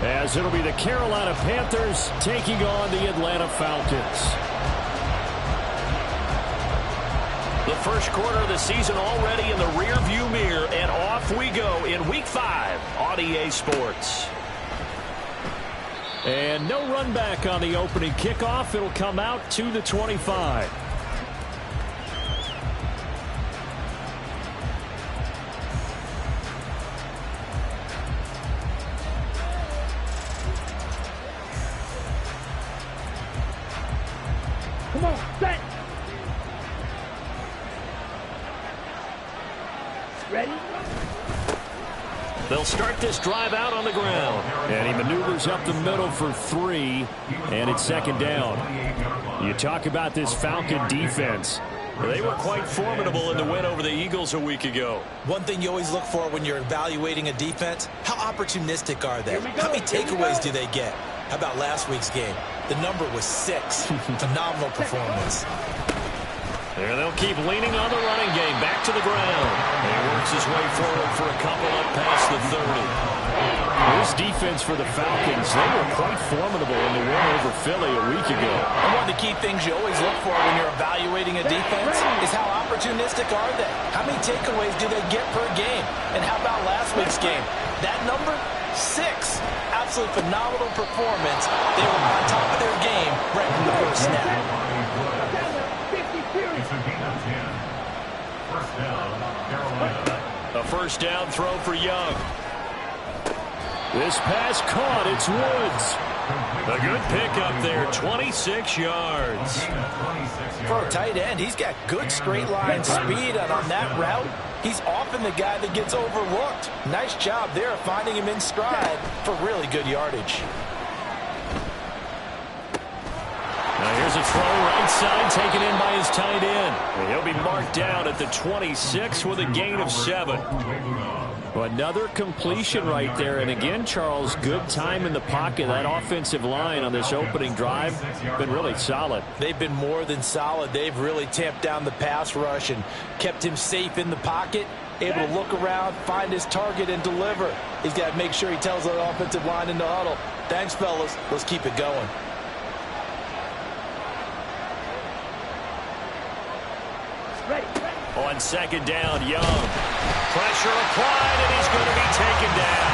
as it'll be the Carolina Panthers taking on the Atlanta Falcons. The first quarter of the season already in the rearview mirror, and off we go in Week 5 on EA Sports. And no run back on the opening kickoff. It'll come out to the 25. Come on, set. Ready? They'll start this drive out on the ground. And he maneuvers up the middle for 3, and it's second down. You talk about this Falcon defense. They were quite formidable in the win over the Eagles a week ago. One thing you always look for when you're evaluating a defense, how opportunistic are they? How many takeaways do they get? How about last week's game? The number was 6. Phenomenal performance. There they'll keep leaning on the running game. Back to the ground. He works his way forward for a couple up past the 30. This defense for the Falcons, they were quite formidable in the win over Philly a week ago. And one of the key things you always look for when you're evaluating a defense is how opportunistic are they? How many takeaways do they get per game? And how about last week's game? That number, 6. Absolutely phenomenal performance. They were on top of their game right from the first snap. A first down throw for Young. This pass caught. It's Woods. A good pickup there, 26 yards. For a tight end, he's got good straight line speed, and on that route, he's often the guy that gets overlooked. Nice job there finding him in stride for really good yardage. Now here's a throw right side taken in by his tight end. And he'll be marked down at the 26 with a gain of 7. Another completion right there. And again, Charles, good time in the pocket. That offensive line on this opening drive been really solid. They've been more than solid. They've really tamped down the pass rush and kept him safe in the pocket, able to look around, find his target, and deliver. He's got to make sure he tells the offensive line in the huddle, thanks, fellas. Let's keep it going. On second down, Young. Pressure applied, and he's going to be taken down.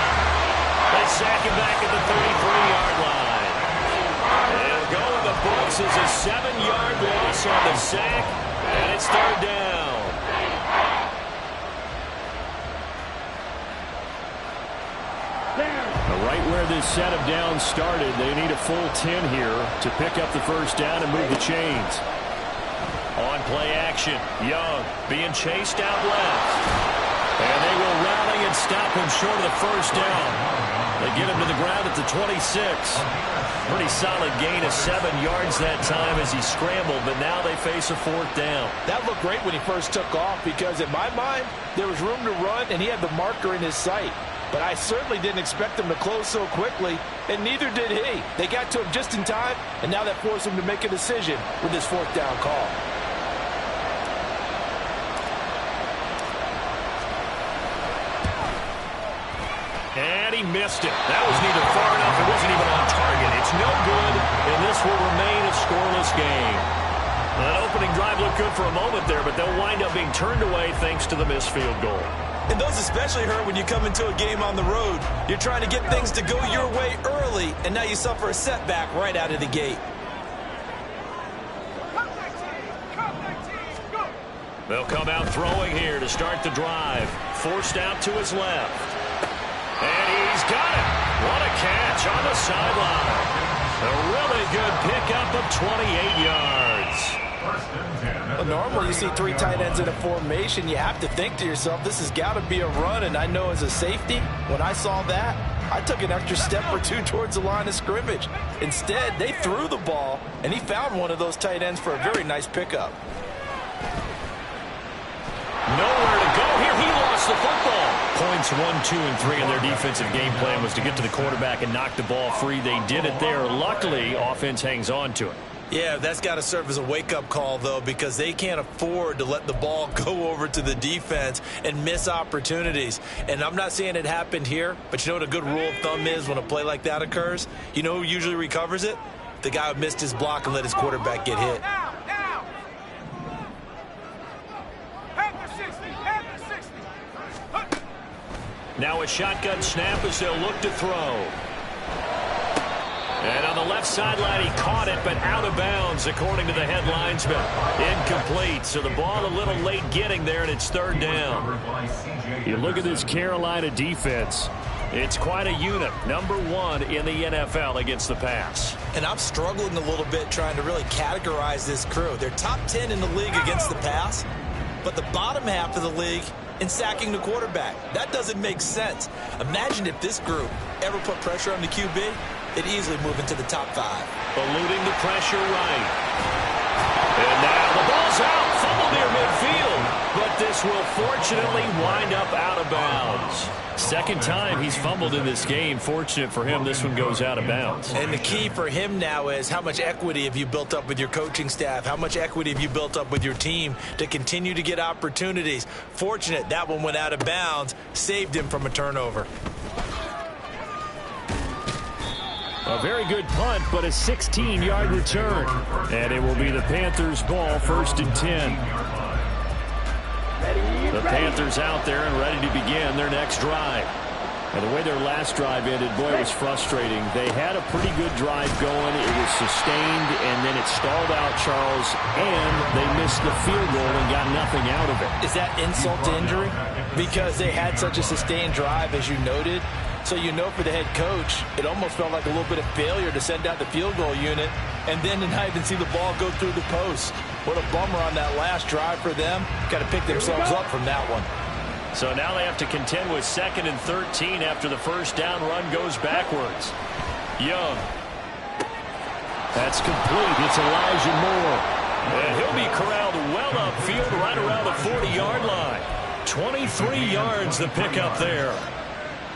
They sack him back at the 33-yard line. They'll go in the books as a 7-yard loss on the sack, and it's third down. Right where this set of downs started, they need a full 10 here to pick up the first down and move the chains. On play action, Young being chased out left. And they will rally and stop him short of the first down. They get him to the ground at the 26. Pretty solid gain of 7 yards that time as he scrambled, but now they face a fourth down. That looked great when he first took off because, in my mind, there was room to run, and he had the marker in his sight. But I certainly didn't expect him to close so quickly, and neither did he. They got to him just in time, and now that forced him to make a decision with his fourth down call. And he missed it. That was neither far enough. It wasn't even on target. It's no good, and this will remain a scoreless game. That opening drive looked good for a moment there, but they'll wind up being turned away thanks to the missed field goal. And those especially hurt when you come into a game on the road. You're trying to get things to go your way early, and now you suffer a setback right out of the gate. They'll come out throwing here to start the drive. Forced out to his left. And he's got it. What a catch on the sideline. A really good pickup of 28 yards. Well, normally you see 3 tight ends in a formation. You have to think to yourself, this has got to be a run. And I know as a safety, when I saw that, I took an extra step or 2 towards the line of scrimmage. Instead, they threw the ball, and he found one of those tight ends for a very nice pickup. Nowhere to go here. He lost the football. Points 1, 2, and 3 in their defensive game plan was to get to the quarterback and knock the ball free. They did it there. Luckily, offense hangs on to it. Yeah, that's got to serve as a wake-up call, though, because they can't afford to let the ball go over to the defense and miss opportunities. And I'm not saying it happened here, but you know what a good rule of thumb is when a play like that occurs? You know who usually recovers it? The guy who missed his block and let his quarterback get hit. Now a shotgun snap as they'll look to throw. And on the left sideline, he caught it, but out of bounds, according to the head linesman. Incomplete, so the ball a little late getting there, and it's third down. You look at this Carolina defense. It's quite a unit, number 1 in the NFL against the pass. And I'm struggling a little bit trying to really categorize this crew. They're top 10 in the league against the pass, but the bottom half of the league in sacking the quarterback. That doesn't make sense. Imagine if this group ever put pressure on the QB. They'd easily move into the top 5. Eluding the pressure right. And now the ball's out. Fumble near midfield. But this will fortunately wind up out of bounds. Second time he's fumbled in this game. Fortunate for him, this one goes out of bounds. And the key for him now is how much equity have you built up with your coaching staff? How much equity have you built up with your team to continue to get opportunities? Fortunate that one went out of bounds. Saved him from a turnover. A very good punt, but a 16-yard return. And it will be the Panthers' ball, 1st and 10. The Panthers out there and ready to begin their next drive. And the way their last drive ended, boy, it was frustrating. They had a pretty good drive going. It was sustained, and then it stalled out, Charles, and they missed the field goal and got nothing out of it. Is that insult to injury? Because they had such a sustained drive, as you noted. So you know for the head coach, it almost felt like a little bit of failure to send out the field goal unit and then to not even see the ball go through the post. What a bummer on that last drive for them. Got to pick themselves up from that one. So now they have to contend with 2nd and 13 after the first down run goes backwards. Young. That's complete. It's Elijah Moore. And he'll be corralled well upfield right around the 40-yard line. 23 yards the pickup there.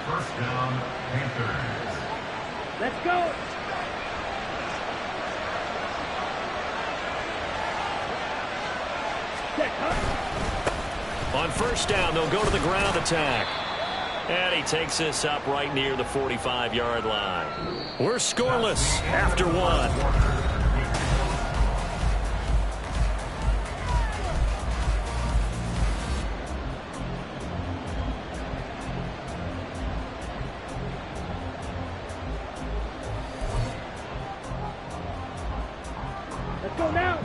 First down, Panthers. Let's go. On first down, they'll go to the ground attack. And he takes this up right near the 45-yard line. We're scoreless after 1.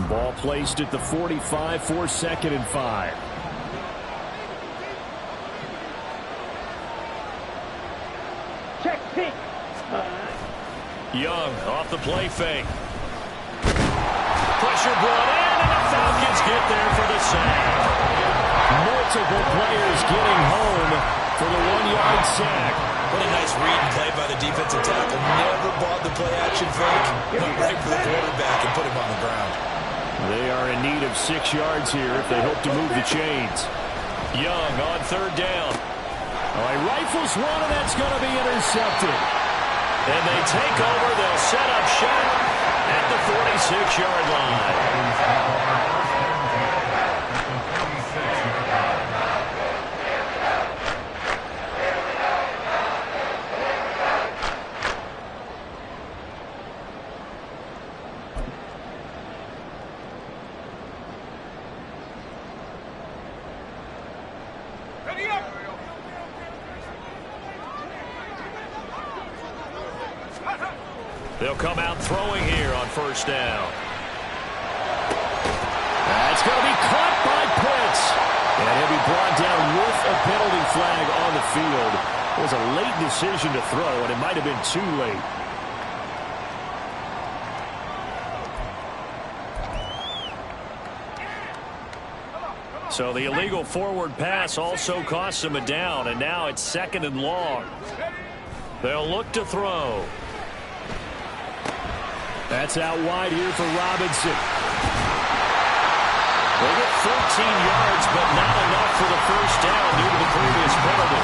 Ball placed at the 45 for 2nd and 5. Check, pick. Young off the play fake. Pressure brought in, and the Falcons get there for the sack. Multiple players getting home for the 1-yard sack. What a nice read and play by the defensive tackle. Never bought the play-action fake. Went right for the quarterback and put him on the ground. They are in need of 6 yards here if they hope to move the chains. Young on third down. He rifles one, and that's going to be intercepted. And they take over. They'll set up shop at the 46-yard line. They'll come out throwing here on first down. That's going to be caught by Pitts. And he'll be brought down with a penalty flag on the field. It was a late decision to throw, and it might have been too late. So the illegal forward pass also costs him a down, and now it's 2nd and long. They'll look to throw. That's out wide here for Robinson. They get 14 yards, but not enough for the first down due to the previous penalty.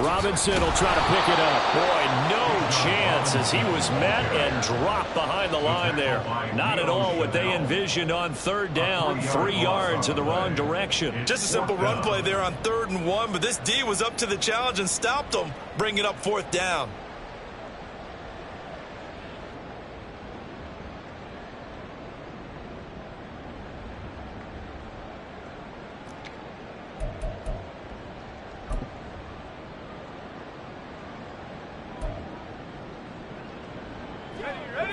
Robinson will try to pick it up. Boy, no chance as he was met and dropped behind the line there. Not at all what they envisioned on third down. 3 yards in the wrong direction. Just a simple run play there on 3rd and 1, but this D was up to the challenge and stopped them, bringing up 4th down.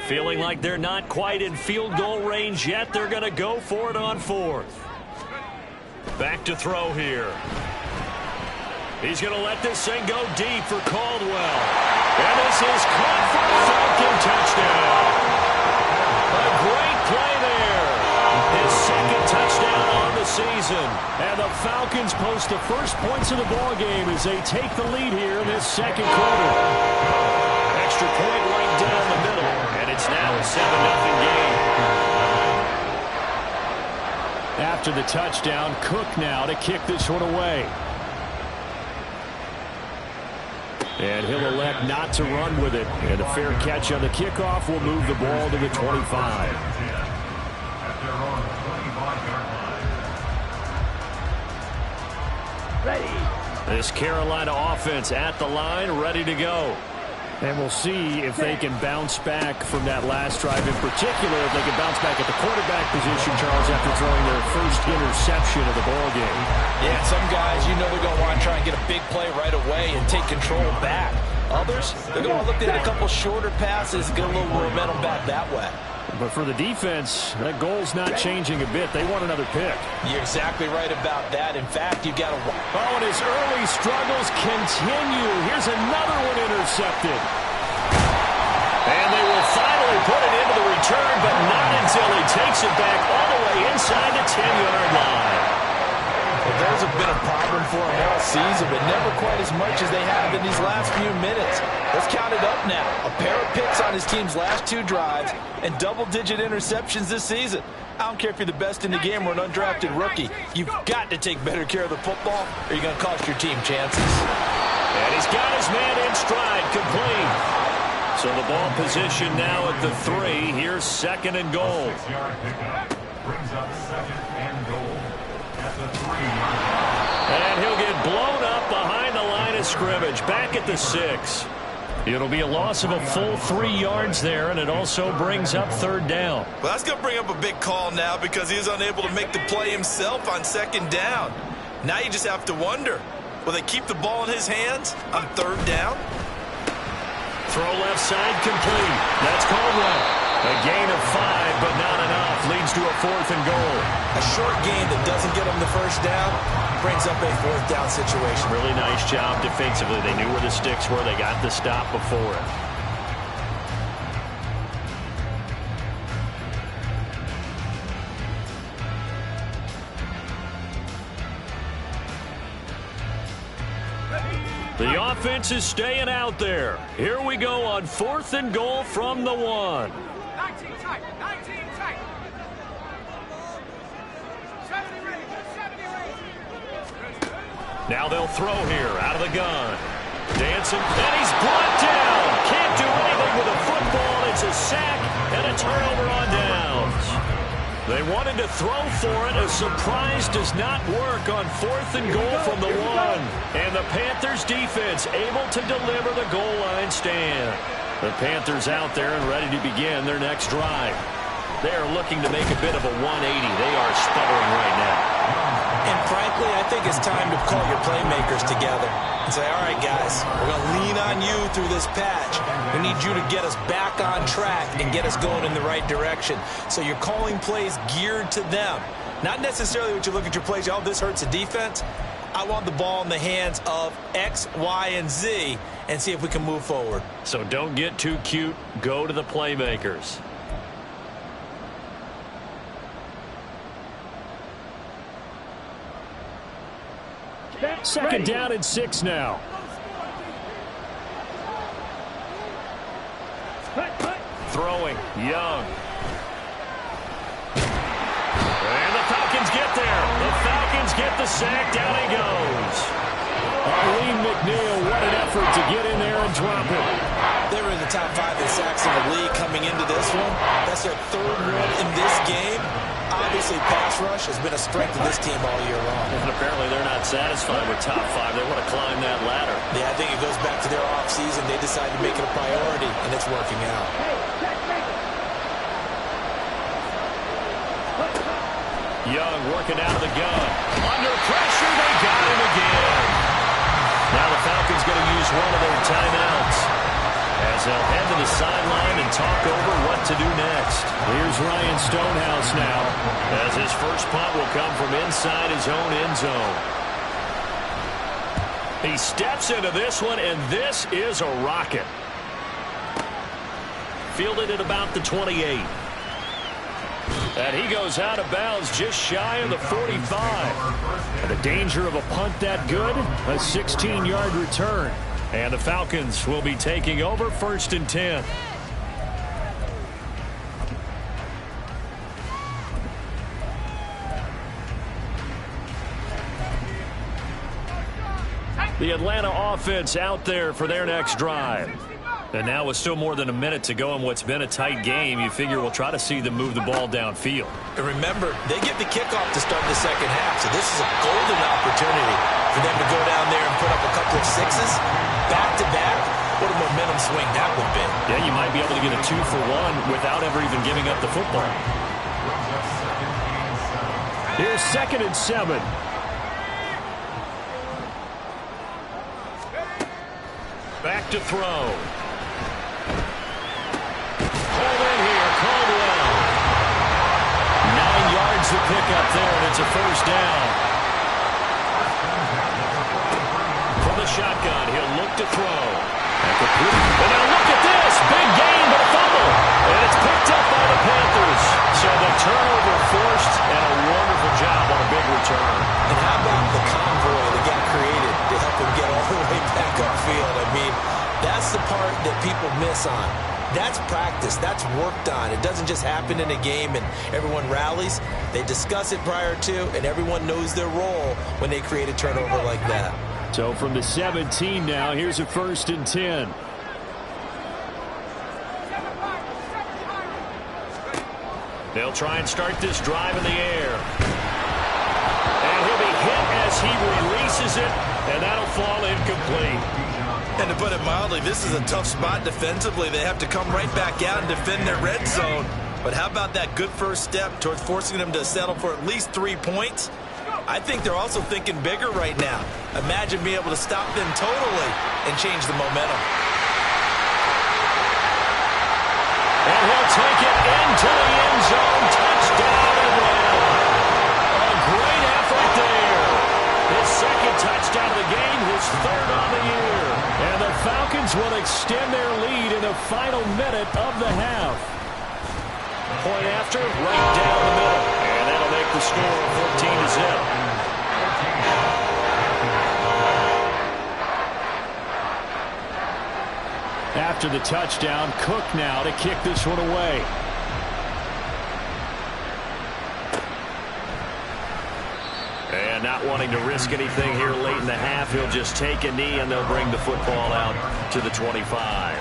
Feeling like they're not quite in field goal range yet. They're going to go for it on 4th. Back to throw here. He's going to let this thing go deep for Caldwell. And this is caught for a Falcon touchdown. A great play there. His 2nd touchdown on the season. And the Falcons post the first points of the ball game as they take the lead here in this 2nd quarter. Extra point right down the middle. And it's now a 7-0 game. After the touchdown, Cook now to kick this one away. And he'll elect not to run with it. And a fair catch on the kickoff will move the ball to the 25. Ready. This Carolina offense at the line, ready to go. And we'll see if they can bounce back from that last drive in particular, if they can bounce back at the quarterback position, Charles, after throwing their first interception of the ballgame. Yeah, some guys, you know they're going to want to try and get a big play right away and take control back. Others, they're going to look at a couple shorter passes, get a little momentum back that way. But for the defense, that goal's not changing a bit. They want another pick. You're exactly right about that. In fact, you've got to... Oh, and his early struggles continue. Here's another one intercepted. And they will finally put it into the return, but not until he takes it back all the way inside the 10-yard line. Well, those have been a problem for him all season, but never quite as much as they have in these last few minutes. Let's count it up now. A pair of picks on his team's last 2 drives and double-digit interceptions this season. I don't care if you're the best in the game or an undrafted rookie. You've got to take better care of the football or you're going to cost your team chances. And he's got his man in stride, complete. So the ball position now at the 3. Here's 2nd and goal. 6-yard pickup brings up 2nd and goal at the 3-yard line. And he'll get blown up behind the line of scrimmage, back at the 6. It'll be a loss of a full 3 yards there, and it also brings up 3rd down. Well, that's going to bring up a big call now because he was unable to make the play himself on 2nd down. Now you just have to wonder, will they keep the ball in his hands on 3rd down? Throw left side complete. That's Caldwell. A gain of 5, but not enough. Leads to a 4th and goal. A short gain that doesn't get him the 1st down brings up a 4th down situation. Really nice job defensively. They knew where the sticks were. They got the stop before it. The offense is staying out there. Here we go on 4th and goal from the 1. 19 tight. 19 tight. 70 range. 70 range. Now they'll throw here out of the gun. Dancing, and he's brought down. Can't do anything with a football. It's a sack and a turnover on downs. They wanted to throw for it. A surprise does not work on 4th and goal from the 1. And the Panthers defense able to deliver the goal line stand. The Panthers out there and ready to begin their next drive. They're looking to make a bit of a 180. They are sputtering right now. And frankly, I think it's time to call your playmakers together and say, all right, guys, we're going to lean on you through this patch. We need you to get us back on track and get us going in the right direction. So you're calling plays geared to them. Not necessarily what you look at your plays, oh, this hurts the defense. I want the ball in the hands of X, Y, and Z and see if we can move forward. So don't get too cute. Go to the playmakers. Second down and 6 now. Throwing, Young. And the Falcons get there. The Falcons get the sack. Down he goes. Lee McNeil, what an effort to get in there and drop it. They were in the top 5 in sacks in the league coming into this one. That's their 3rd one in this game. Obviously, pass rush has been a strength of this team all year long. And apparently they're not satisfied with top 5. They want to climb that ladder. Yeah, I think it goes back to their offseason. They decided to make it a priority, and it's working out. Young working out of the gun. Under pressure, they got him again. Now the Falcons going to use one of their timeouts as they'll head to the sideline and talk over what to do next. Here's Ryan Stonehouse now, as his first punt will come from inside his own end zone. He steps into this one, and this is a rocket. Fielded at about the 28. And he goes out of bounds just shy of the 45. And the danger of a punt that good, a 16-yard return. And the Falcons will be taking over 1st and 10. The Atlanta offense out there for their next drive. And now with still more than a minute to go in what's been a tight game, you figure we'll try to see them move the ball downfield. And remember, they get the kickoff to start the second half, so this is a golden opportunity for them to go down there and put up a couple of sixes back-to-back. What a momentum swing that would be. Yeah, you might be able to get a 2-for-1 without ever even giving up the football. Here's 2nd and 7. Back to throw. Hold in here, Caldwell. 9 yards to pick up there, and it's a first down. From the shotgun, he'll look to throw. And now look at this. Big gain, but a fumble. And it's picked up by the Panthers. So the turnover forced, and a wonderful job on a big return. And how about the convoy that got created to help him get all the way back upfield? I mean, that's the part that people miss on. That's practice. That's worked on. It doesn't just happen in a game and everyone rallies. They discuss it prior to, and everyone knows their role when they create a turnover like that. So from the 17 now, here's a 1st and 10. They'll try and start this drive in the air. And he'll be hit as he releases it, and that'll fall incomplete. And to put it mildly, this is a tough spot defensively. They have to come right back out and defend their red zone. But how about that good first step towards forcing them to settle for at least 3 points? I think they're also thinking bigger right now. Imagine being able to stop them totally and change the momentum. And he'll take it into the end zone. Touchdown, Atlanta. A great effort there. His 2nd touchdown of the game, his 3rd on the year. And the Falcons will extend their lead in the final minute of the half. Point after, right down the middle. And that'll make the score 14-0. After the touchdown, Cook now to kick this one away. And not wanting to risk anything here late in the half, he'll just take a knee and they'll bring the football out to the 25.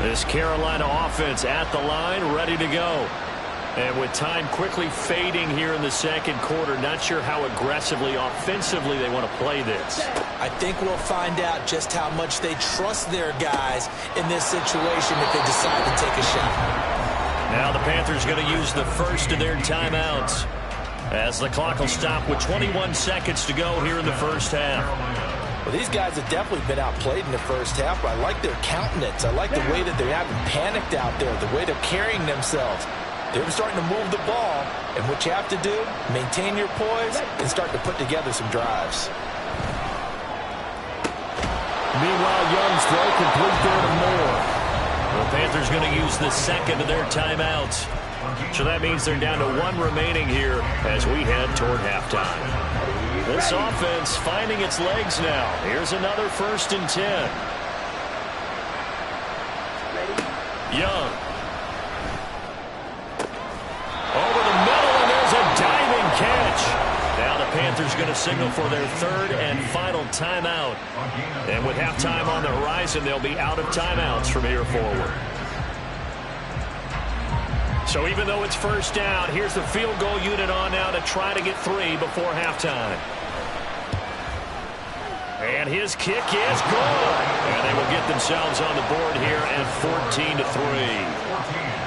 This Carolina offense at the line, ready to go. And with time quickly fading here in the 2nd quarter, not sure how aggressively, offensively they want to play this. I think we'll find out just how much they trust their guys in this situation if they decide to take a shot. Now the Panthers going to use the first of their timeouts as the clock will stop with 21 seconds to go here in the first half. Well, these guys have definitely been outplayed in the first half, but I like their countenance. I like the way that they haven't panicked out there, the way they're carrying themselves. They're starting to move the ball, and what you have to do, maintain your poise and start to put together some drives. Meanwhile, Young's throw complete there to Moore. The Panthers going to use the 2nd of their timeouts. So that means they're down to 1 remaining here as we head toward halftime. This offense finding its legs now. Here's another 1st and 10. Young. Over the middle, and there's a diving catch. Now the Panthers going to signal for their third and final timeout. And with halftime on the horizon, they'll be out of timeouts from here forward. So even though it's first down, here's the field goal unit on now to try to get 3 before halftime. And his kick is good. And they will get themselves on the board here at 14-3.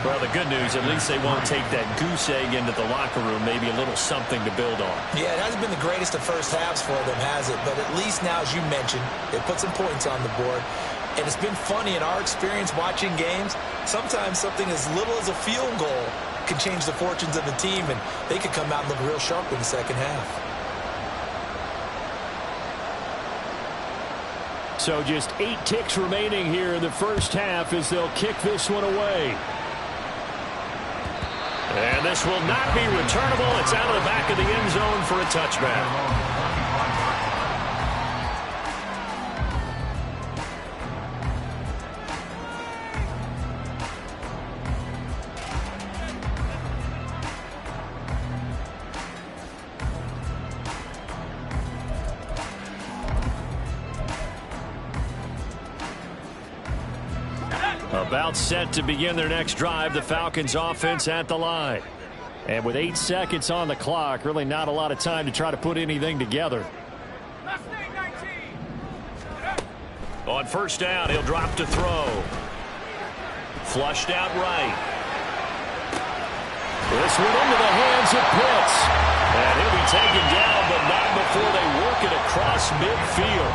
Well, the good news, at least they won't take that goose egg into the locker room. Maybe a little something to build on. Yeah, it hasn't been the greatest of first halves for them, has it? But at least now, as you mentioned, they put some points on the board. And it's been funny in our experience watching games. Sometimes something as little as a field goal can change the fortunes of the team, and they could come out and look real sharp in the second half. So just 8 ticks remaining here in the first half as they'll kick this one away. And this will not be returnable. It's out of the back of the end zone for a touchback. About set to begin their next drive, the Falcons offense at the line. And with 8 seconds on the clock, really not a lot of time to try to put anything together. On first down, he'll drop to throw. Flushed out right. This one into the hands of Pitts. And he'll be taken down, but not before they work it across midfield.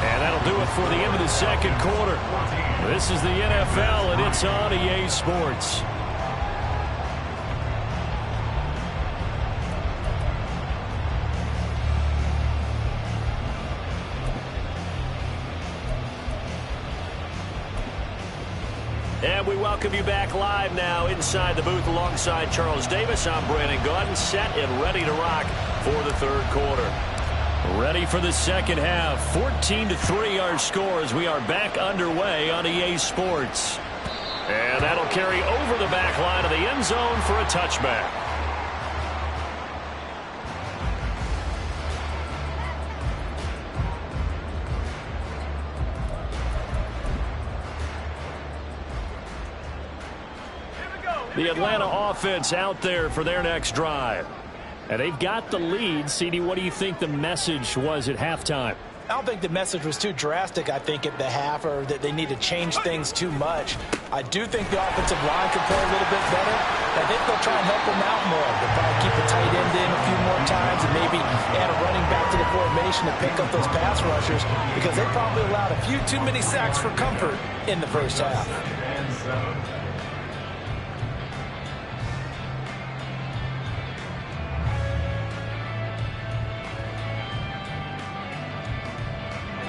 And that'll do it for the end of the second quarter. This is the NFL, and it's on EA Sports. And we welcome you back live now inside the booth alongside Charles Davis. I'm Brandon Gaudin, set and ready to rock for the third quarter. Ready for the second half. 14-3 our score as we are back underway on EA Sports. And that'll carry over the back line of the end zone for a touchback. The Atlanta offense out there for their next drive. And they've got the lead. CD, what do you think the message was at halftime? I don't think the message was too drastic, I think, at the half, or that they need to change things too much. I do think the offensive line could play a little bit better. I think they'll try and help them out more. They'll probably keep the tight end in a few more times and maybe add a running back to the formation to pick up those pass rushers, because they probably allowed a few too many sacks for comfort in the first half.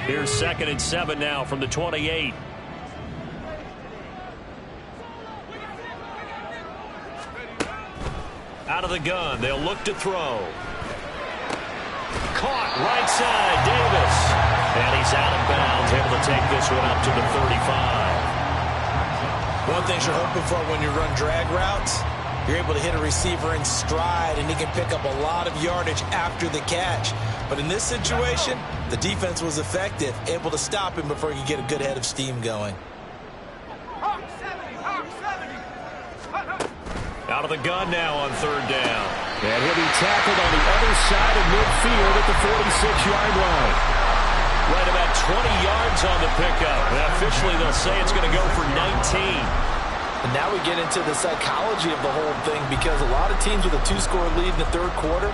Here's 2nd and 7 now from the 28. Out of the gun, they'll look to throw. Caught right side, Davis. And he's out of bounds, able to take this one up to the 35. One thing you're hoping for when you run drag routes, you're able to hit a receiver in stride, and he can pick up a lot of yardage after the catch. But in this situation, the defense was effective, able to stop him before he could get a good head of steam going. Out of the gun now on third down. And he'll be tackled on the other side of midfield at the 46-yard line. Right about 20 yards on the pickup. And officially, they'll say it's going to go for 19. And now we get into the psychology of the whole thing, because a lot of teams with a 2-score lead in the third quarter,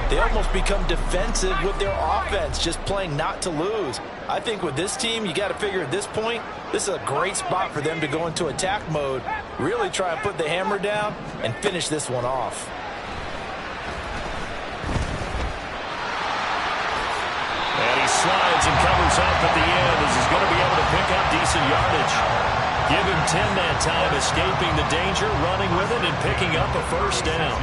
they almost become defensive with their offense, just playing not to lose. I think with this team, you got to figure at this point, this is a great spot for them to go into attack mode, really try and put the hammer down and finish this one off. And he slides and covers up at the end as he's going to be able to pick up decent yardage. Give him 10 that time, escaping the danger, running with it, and picking up a first down.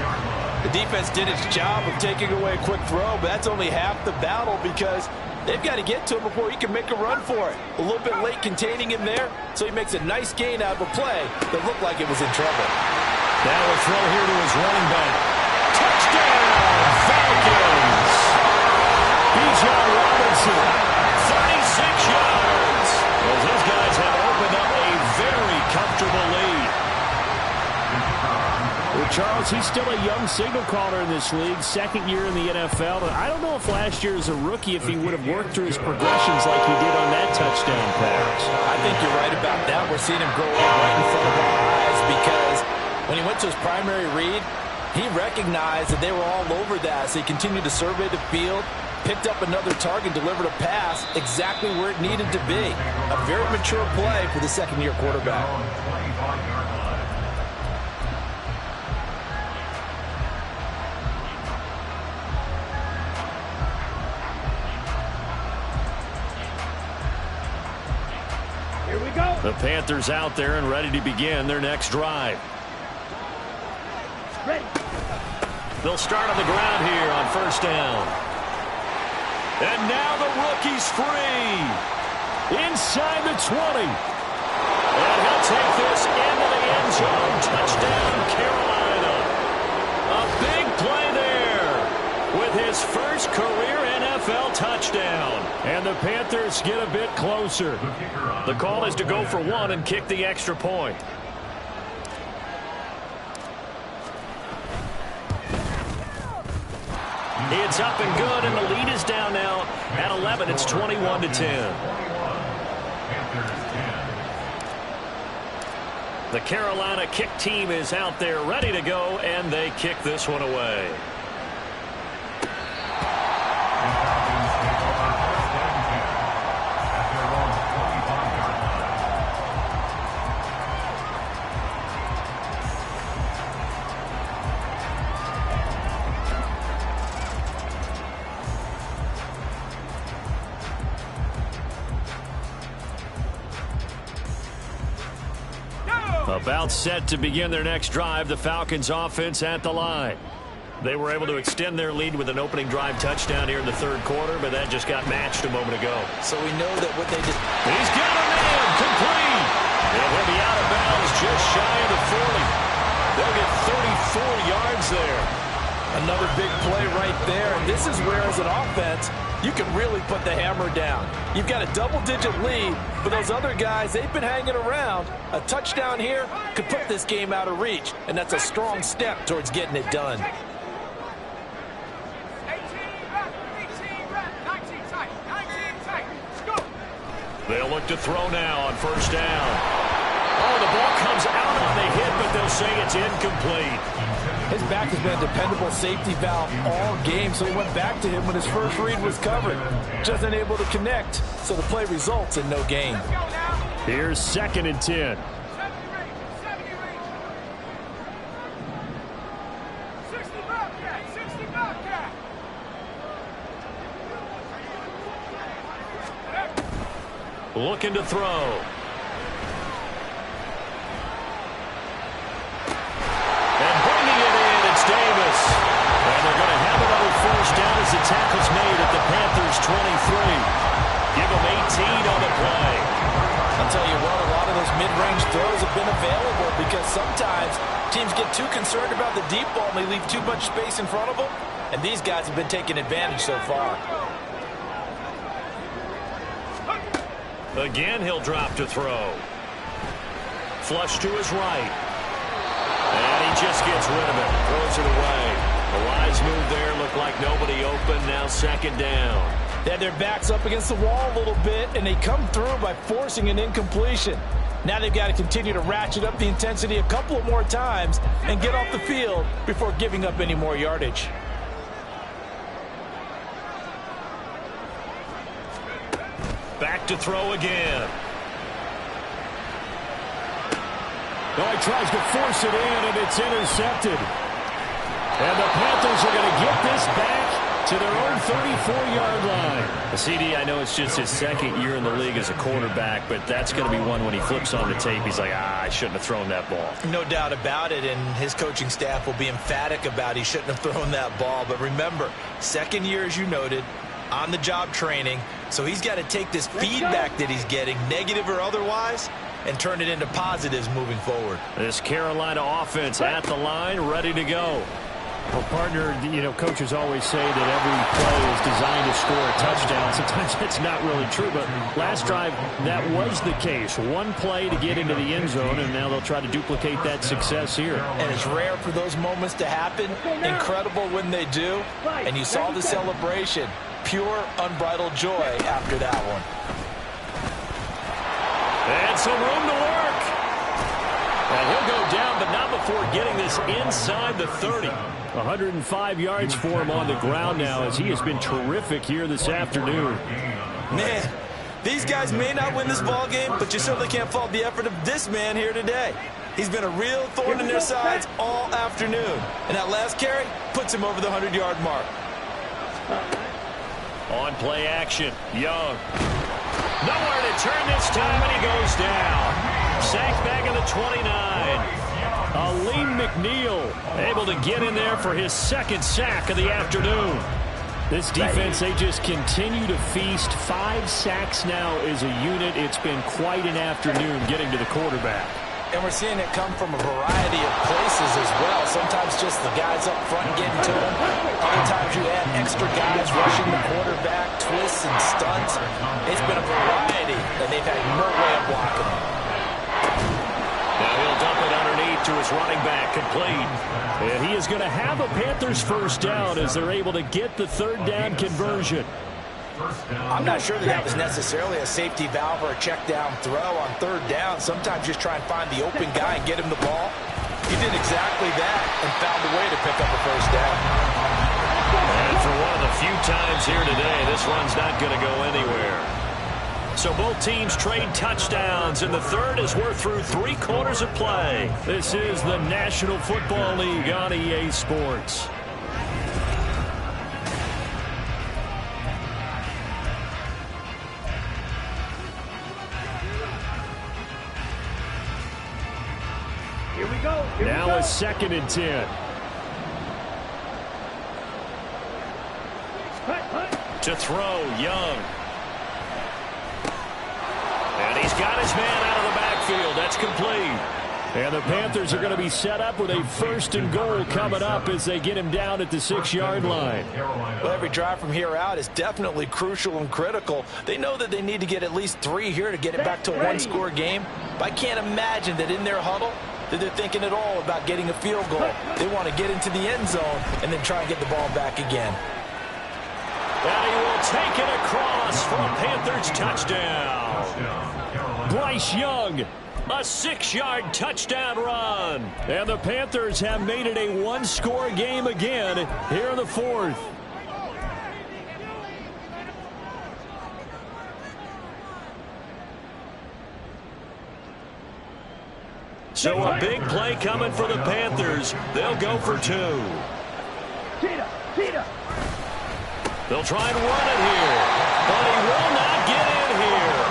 The defense did its job of taking away a quick throw, but that's only half the battle because they've got to get to him before he can make a run for it. A little bit late containing him there, so he makes a nice gain out of a play that looked like it was in trouble. Now a throw here to his running back. Touchdown, Falcons! Bijan Robinson, 36 yards. As these guys have opened up a very comfortable lead. Well, Charles, he's still a young signal caller in this league, second year in the NFL. And I don't know if last year as a rookie, if he would have worked through his progressions like he did on that touchdown pass. I think you're right about that. We're seeing him grow up right in front of our eyes because when he went to his primary read, he recognized that they were all over that. So he continued to survey the field, picked up another target, delivered a pass exactly where it needed to be. A very mature play for the second-year quarterback. The Panthers out there and ready to begin their next drive. They'll start on the ground here on first down. And now the rookie's free. Inside the 20. And he'll take this into the end zone. Touchdown, Carolina. A big play there with his first career NFL touchdown. And the Panthers get a bit closer. The call is to go for one and kick the extra point. It's up and good, and the lead is down now at 11. It's 21-10. The Carolina kick team is out there ready to go, and they kick this one away. About set to begin their next drive, the Falcons offense at the line. They were able to extend their lead with an opening drive touchdown here in the third quarter, but that just got matched a moment ago. So we know that what they did. He's got a man, complete. And he'll be out of bounds just shy of the 40. They'll get 34 yards there. Another big play right there. And this is where, as an offense, you can really put the hammer down. You've got a double-digit lead, but those other guys, they've been hanging around. A touchdown here could put this game out of reach, and that's a strong step towards getting it done. 18 back, 18 back, 19 tight, 19 tight. Go! They'll look to throw now on first down. Oh, the ball comes out on the hit, but they'll say it's incomplete. His back has been a dependable safety valve all game, so he went back to him when his first read was covered. Just unable to connect, so the play results in no gain. Here's 2nd and 10. 70 range, 60 Bobcat, 60 Bobcat. Looking to throw. Davis. And they're going to have another first down as the tackle's made at the Panthers' 23. Give them 18 on the play. I'll tell you what, a lot of those mid-range throws have been available because sometimes teams get too concerned about the deep ball and they leave too much space in front of them. And these guys have been taking advantage so far. Again, he'll drop to throw. Flush to his right. And he just gets rid of it. Throws it away. A wise move there. Looked like nobody open. Now 2nd down. They had their backs up against the wall a little bit, and they come through by forcing an incompletion. Now they've got to continue to ratchet up the intensity a couple of more times and get off the field before giving up any more yardage. Back to throw again. No, he tries to force it in, and it's intercepted. And the Panthers are going to get this back to their own 34-yard line. The CD, I know it's just his second year in the league as a quarterback, but that's going to be one when he flips on the tape. He's like, I shouldn't have thrown that ball. No doubt about it, and his coaching staff will be emphatic about he shouldn't have thrown that ball. But remember, second year, as you noted, on-the-job training, so he's got to take this feedback that he's getting, negative or otherwise, and turn it into positives moving forward. This Carolina offense at the line, ready to go. Well, partner, coaches always say that every play is designed to score a touchdown. Sometimes that's not really true, but last drive, that was the case. One play to get into the end zone, and now they'll try to duplicate that success here. And it's rare for those moments to happen. Incredible when they do. And you saw the celebration. Pure, unbridled joy after that one. And some room to work. And he'll go down, but not before getting this inside the 30. 105 yards for him on the ground now, as he has been terrific here this afternoon. Man, these guys may not win this ball game, but you certainly can't fault the effort of this man here today. He's been a real thorn in their sides all afternoon. And that last carry puts him over the 100-yard mark. On play action, Young. Nowhere to turn this time, and he goes down. Sacked back at the 29. Aleem McNeil able to get in there for his second sack of the afternoon. This defense, they just continue to feast. 5 sacks now as a unit. It's been quite an afternoon getting to the quarterback. And we're seeing it come from a variety of places as well. Sometimes just the guys up front getting to him. Other times you add extra guys rushing the quarterback, twists and stunts. It's been a variety, and they've had no way of blocking him. Now he'll dump it underneath to his running back, complete. And he is going to have a Panthers first down as they're able to get the third down conversion. I'm not sure that was necessarily a safety valve or a check down throw on third down. Sometimes just try and find the open guy and get him the ball. He did exactly that and found a way to pick up a first down. And for one of the few times here today, this run's not going to go anywhere. So both teams trade touchdowns, and the third as we're through 3 quarters of play. This is the National Football League on EA Sports. Here we go. Now a 2nd and 10. To throw, Young. And he's got his man out of the backfield. That's complete. And the Panthers are going to be set up with a 1st and goal coming up as they get him down at the 6-yard line. Well, every drive from here out is definitely crucial and critical. They know that they need to get at least 3 here to get it back to a 1-score game. But I can't imagine that in their huddle that they're thinking at all about getting a field goal. They want to get into the end zone and then try and get the ball back again. And he will take it across for a Panthers touchdown. Bryce Young, A 6-yard touchdown run. and the Panthers have made it a 1-score game again here in the 4th. So a big play coming for the Panthers. They'll go for 2. They'll try and run it here, but he will not get in here.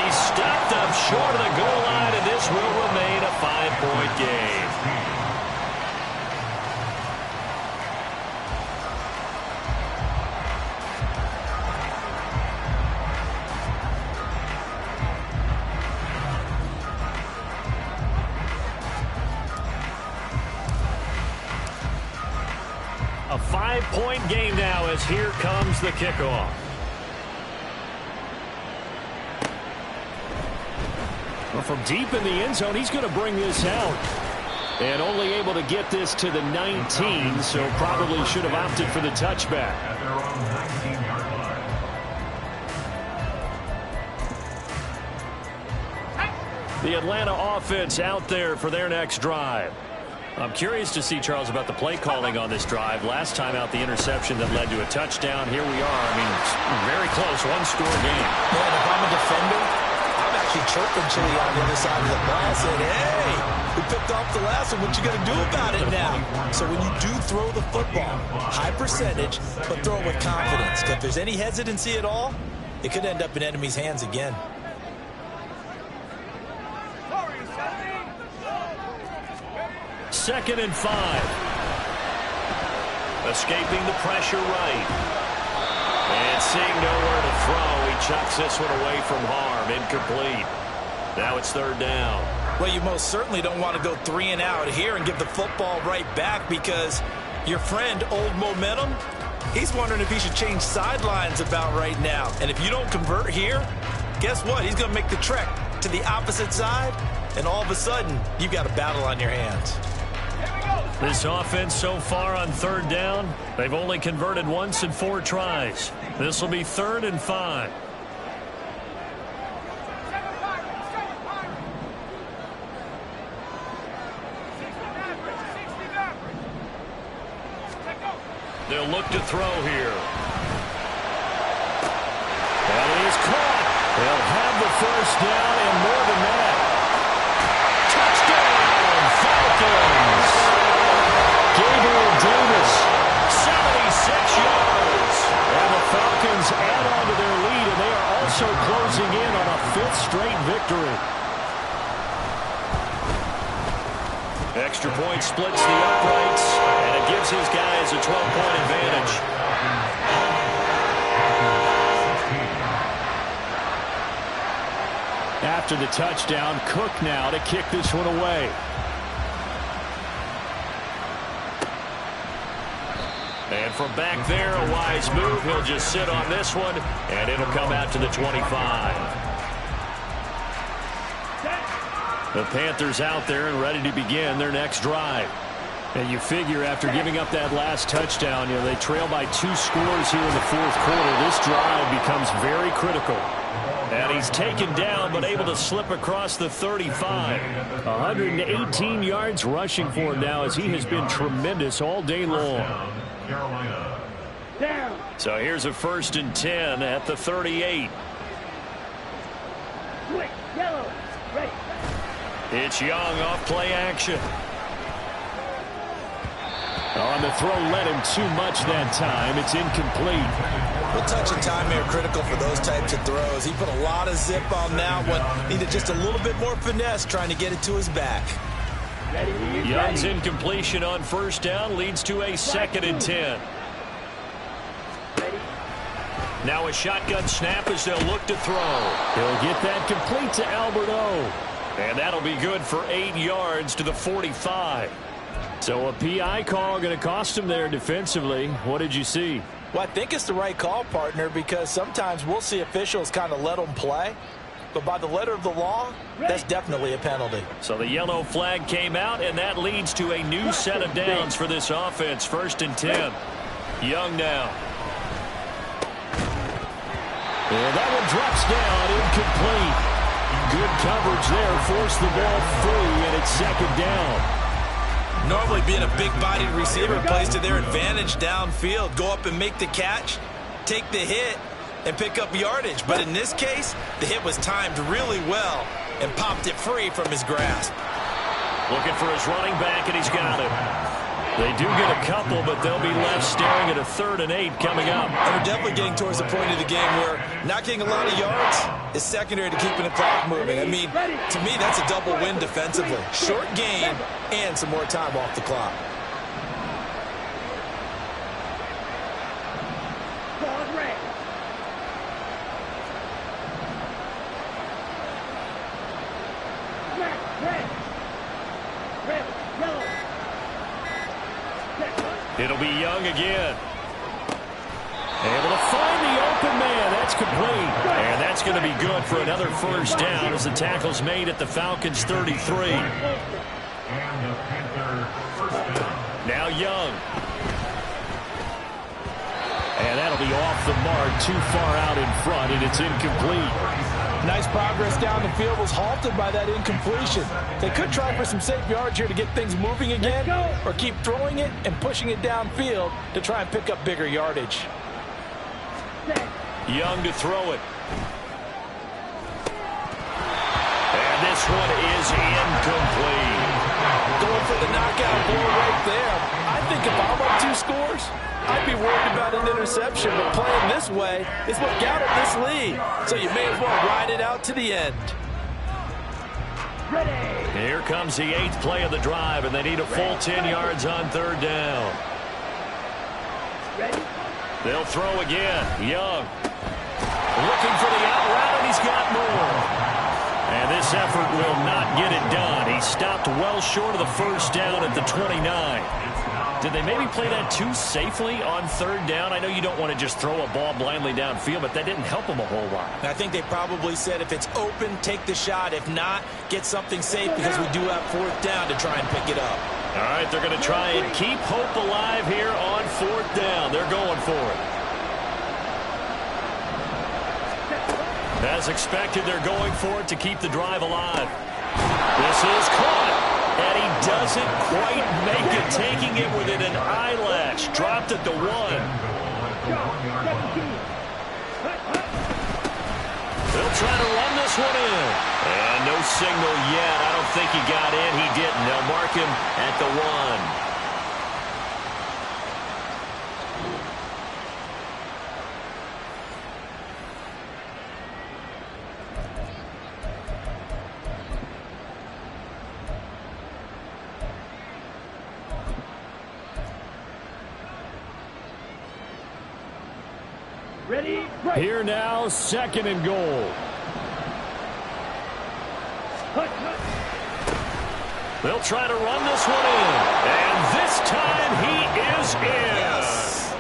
He's stopped up short of the goal line, and this will remain a 5-point game. A 5-point game now as here comes the kickoff. Well, from deep in the end zone, he's going to bring this out. And only able to get this to the 19, so probably should have opted for the touchback. At their own 19-yard line. The Atlanta offense out there for their next drive. I'm curious to see, Charles, about the play calling on this drive. Last time out, the interception that led to a touchdown. Here we are. I mean, very close, 1-score game. Man, if I'm a defender, I'm actually chirping Chili on the other side of the ball, saying, hey, we picked off the last one. What you going to do about it now? So when you do throw the football, high percentage, but throw it with confidence. If there's any hesitancy at all, it could end up in enemy's hands again. Second and 5. Escaping the pressure right. And seeing nowhere to throw, he chucks this one away from harm. Incomplete. Now it's third down. Well, you most certainly don't want to go 3 and out here and give the football right back, because your friend, Old Momentum, he's wondering if he should change sidelines about right now. And if you don't convert here, guess what? He's going to make the trek to the opposite side, and all of a sudden, you've got a battle on your hands. This offense so far on third down, they've only converted once in 4 tries. This will be 3rd and 5. They'll look to throw here. And he is caught. They'll have the first down and more than that. Touchdown, Falcons. Gabriel Davis, 76 yards. And the Falcons add on to their lead, and they are also closing in on a 5th straight victory. Extra point splits the uprights, and it gives his guys a 12-point advantage. After the touchdown, Cook now to kick this one away. And from back there, a wise move. He'll just sit on this one, and it'll come out to the 25. The Panthers out there and ready to begin their next drive. And you figure after giving up that last touchdown, they trail by 2 scores here in the 4th quarter. This drive becomes very critical. And he's taken down, but able to slip across the 35. 118 yards rushing for him now, as he has been tremendous all day long. So here's a 1st and 10 at the 38. It's Young off play action. On the throw, led him too much that time. It's incomplete. Well, touch and time here critical for those types of throws. He put a lot of zip on that one. Needed just a little bit more finesse trying to get it to his back. Young's incompletion on 1st down leads to a 2nd and 10. Now a shotgun snap as they'll look to throw. He'll get that complete to Albert O. And that'll be good for 8 yards to the 45. So a PI call going to cost him there defensively. What did you see? Well, I think it's the right call, partner, because sometimes we'll see officials kind of let them play. But by the letter of the law, that's definitely a penalty. So the yellow flag came out, and that leads to a new set of downs for this offense. 1st and 10. Young now. And that one drops down, incomplete. Good coverage there, forced the ball free, and it's 2nd down. Normally being a big-bodied receiver plays to their advantage downfield. Go up and make the catch, take the hit, and pick up yardage. But in this case, the hit was timed really well and popped it free from his grasp. Looking for his running back, and he's got it. They do get a couple, but they'll be left staring at a 3rd and 8 coming up. And we're definitely getting towards the point of the game where not getting a lot of yards is secondary to keeping the clock moving. I mean, to me, that's a double win defensively. Short gain and some more time off the clock. It'll be Young again. Able to find the open man. That's complete. And that's going to be good for another 1st down as the tackle's made at the Falcons' 33. Now Young. And that'll be off the mark, too far out in front, and it's incomplete. Nice progress down the field was halted by that incompletion. They could try for some safe yards here to get things moving again, or keep throwing it and pushing it downfield to try and pick up bigger yardage. Young to throw it. this one is incomplete. Going for the knockout blow right there. I think if I'm up 2 scores, I'd be worried about an interception, but playing this way is what got him this lead. So you may as well ride it out to the end. Here comes the 8th play of the drive, and they need a full 10 yards on 3rd down. They'll throw again. Young looking for the out route, and he's got more. And this effort will not get it done. He stopped well short of the 1st down at the 29. Did they maybe play that too safely on 3rd down? I know you don't want to just throw a ball blindly downfield, but that didn't help them a whole lot. I think they probably said if it's open, take the shot. If not, get something safe because we do have 4th down to try and pick it up. All right, they're going to try and keep hope alive here on 4th down. They're going for it. As expected, they're going for it to keep the drive alive. This is caught. And he doesn't quite make it, taking it within an eyelash. Dropped at the 1. They'll try to run this one in. And no signal yet. I don't think he got in. He didn't. They'll mark him at the 1. Here now, 2nd and goal. They'll try to run this one in. And this time he is in. Yes.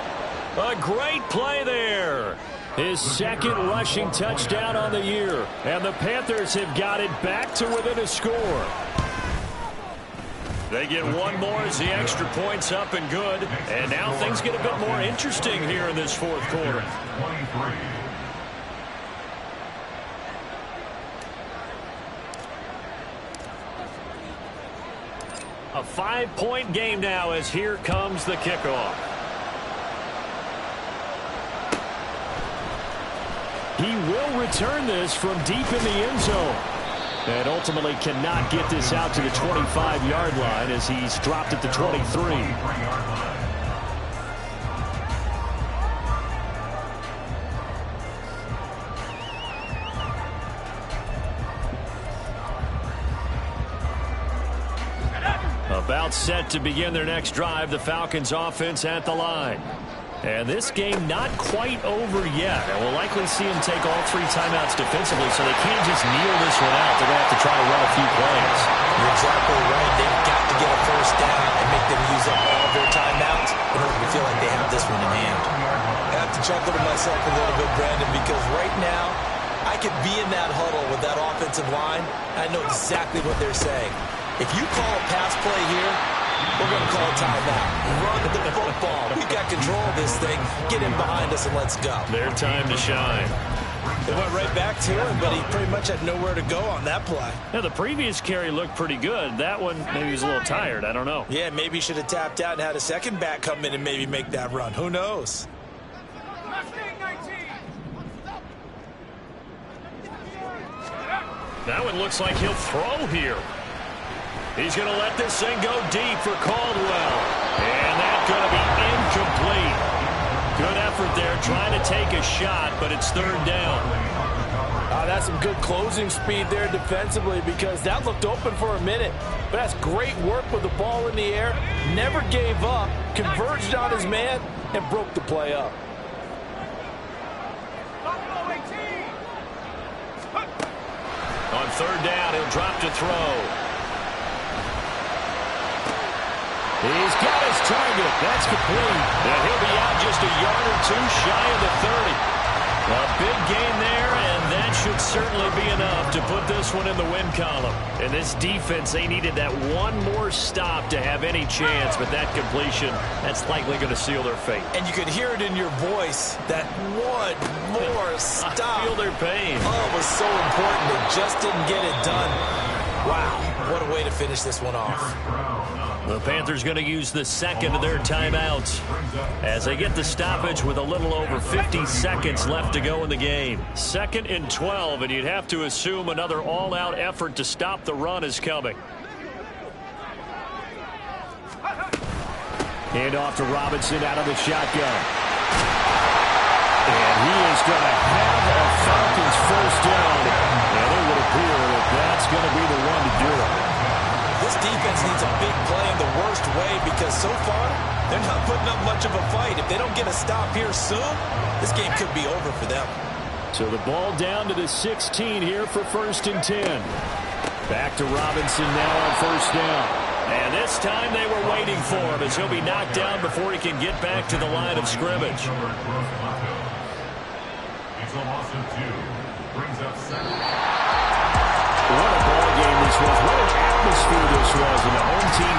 A great play there. His 2nd rushing touchdown on the year. And the Panthers have got it back to within a score. They get one more as the extra point's up and good. And now things get a bit more interesting here in this 4th quarter. A 5-point game now as here comes the kickoff. He will return this from deep in the end zone. And ultimately cannot get this out to the 25-yard line as he's dropped at the 23. About set to begin their next drive, the Falcons offense at the line. And this game not quite over yet. And we'll likely see them take all 3 timeouts defensively, so they can't just kneel this one out. They're going to have to try to run a few plays. You're exactly right. They've got to get a 1st down and make them use up all their timeouts in order to feel like they have this one in hand. I have to chuckle to myself a little bit, Brandon, because right now I could be in that huddle with that offensive line. I know exactly what they're saying. If you call a pass play here, we're going to call a timeout. Run the football. We got control of this thing. Get in behind us and let's go. Their time to shine. They went right back to him, but he pretty much had nowhere to go on that play. Now, the previous carry looked pretty good. That one, maybe he was a little tired. I don't know. Yeah, maybe he should have tapped out and had a second back come in and maybe make that run. Who knows? That one looks like he'll throw here. He's going to let this thing go deep for Caldwell. And that's going to be incomplete. Good effort there trying to take a shot, but it's 3rd down. That's some good closing speed there defensively because that looked open for a minute. But that's great work with the ball in the air. Never gave up, converged on his man, and broke the play up. On 3rd down, he'll drop to throw. He's got his target. That's complete. And he'll be out just a yard or 2 shy of the 30. A big gain there, and that should certainly be enough to put this one in the win column. And this defense, they needed that one more stop to have any chance, but that completion, that's likely going to seal their fate. And you could hear it in your voice, that one more stop. I feel their pain. Oh, it was so important. They just didn't get it done. Wow, what a way to finish this one off. The Panthers going to use the second of their timeouts as they get the stoppage with a little over 50 seconds left to go in the game. 2nd and 12, and you'd have to assume another all-out effort to stop the run is coming. Hand off to Robinson out of the shotgun. And he is going to have a Falcons first down. And it would appear that that's going to be the one to do it. This defense needs a big play in the worst way because so far they're not putting up much of a fight. If they don't get a stop here soon, this game could be over for them. So the ball down to the 16 here for 1st and 10. Back to Robinson now on 1st down. And this time they were waiting for him as he'll be knocked down before he can get back to the line of scrimmage. It's a loss of 2. Brings up 2nd. What a ball game this was. What an atmosphere this was. And the home team